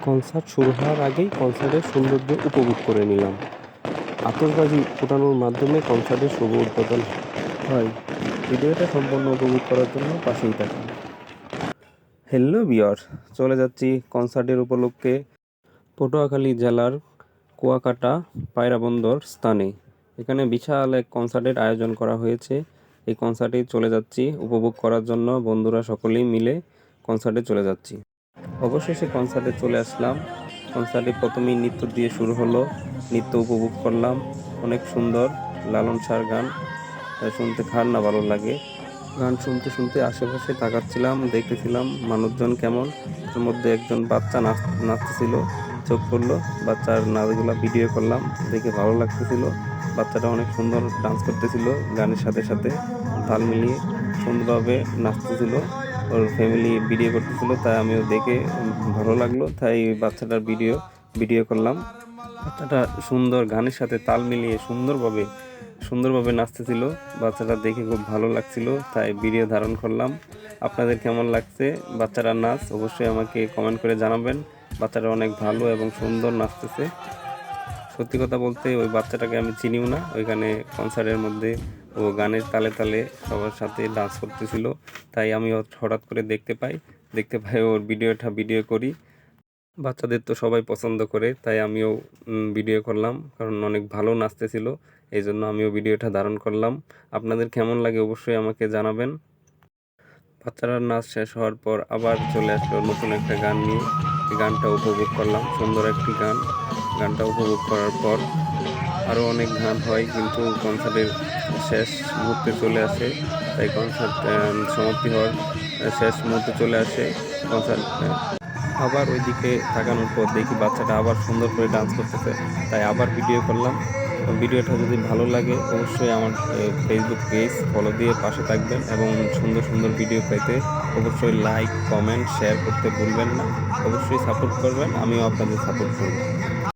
Concert শুরু হওয়ার আগেই কনসার্টের সৌন্দর্য উপভোগ করে নিলাম। আতশবাজি ফোটানোর মাধ্যমে কনসার্টের শুভ উদ্বোধন হয়। ভিডিওটা সম্পূর্ণ উপভোগ করার জন্য পাশেই থাকুন। হ্যালো ভিউয়ার্স, চলে যাচ্ছি কনসার্টের উপলক্ষে পটুয়াখালী জেলার কুয়াকাটা পায়রাবন্দর স্থানে। এখানে বিশাল এক কনসার্টের আয়োজন করা হয়েছে। এই কনসার্টে চলে যাচ্ছি উপভোগ করার জন্য। বন্ধুরা সকলেই মিলে কনসার্টে চলে যাচ্ছি। অবশেষে কনসার্টে চলে আসলাম। কনসার্টে প্রথমেই নৃত্য দিয়ে শুরু হলো। নৃত্য উপভোগ করলাম। অনেক সুন্দর লালন সার গান, শুনতে কার না ভালো লাগে। গান শুনতে শুনতে আশেপাশে তাকাচ্ছিলাম, দেখতেছিলাম মানুষজন কেমন। তার মধ্যে একজন বাচ্চা নাচতেছিল, চোখ পড়লো। বাচ্চার নাচগুলা ভিডিও করলাম, দেখে ভালো লাগতেছিল। বাচ্চাটা অনেক সুন্দর ডান্স করতেছিল, গানের সাথে সাথে তাল মিলিয়ে সুন্দরভাবে নাচতেছিল। ওর ফ্যামিলি ভিডিও করতেছিল, তাই আমিও দেখে ভালো লাগলো, তাই বাচ্চাটার ভিডিও করলাম। বাচ্চাটা সুন্দর গানের সাথে তাল মিলিয়ে সুন্দরভাবে নাচতেছিল। বাচ্চাটা দেখে খুব ভালো লাগছিল, তাই ভিডিও ধারণ করলাম। আপনাদের কেমন লাগছে বাচ্চাটার নাচ অবশ্যই আমাকে কমেন্ট করে জানাবেন। বাচ্চাটা অনেক ভালো এবং সুন্দর নাচতেছে। সত্যি কথা বলতে ওই বাচ্চাটাকে আমি চিনিও না। ওইখানে কনসার্টের মধ্যে ও গানের তালে তালে সবার সাথে ডান্স করতেছিল, তাই আমি হঠাৎ করে দেখতে পাই ওর ভিডিও করি। বাচ্চাদের তো সবাই পছন্দ করে, তাই আমিও ভিডিও করলাম, কারণ অনেক ভালো নাচতেছিল। এই জন্য আমিও ভিডিওটা ধারণ করলাম। আপনাদের কেমন লাগে অবশ্যই আমাকে জানাবেন। বাচ্চারার নাচ শেষ হওয়ার পর আবার চলে আসলো নতুন একটা গান নিয়ে। এই গানটা উপভোগ করলাম, সুন্দর একটি গান। গানটা উপভোগ করার পর আরও অনেক গান হয়, কিন্তু কনসার্টের শেষ মুহূর্তে চলে আসে, তাই কনসার্ট সমাপ্তি হওয়ার শেষ মুহূর্তে চলে আসে কনসার্ট। আবার ওইদিকে তাকানোর পর দেখি বাচ্চাটা আবার সুন্দর করে ডান্স করতেছে, তাই আবার ভিডিও করলাম। ভিডিওটা যদি ভালো লাগে অবশ্যই আমার ফেসবুক পেজ ফলো দিয়ে পাশে থাকবেন, এবং সুন্দর সুন্দর ভিডিও পেতে অবশ্যই লাইক, কমেন্ট, শেয়ার করতে ভুলবেন না। অবশ্যই সাপোর্ট করবেন, আমিও আপনাদের সাপোর্ট করব।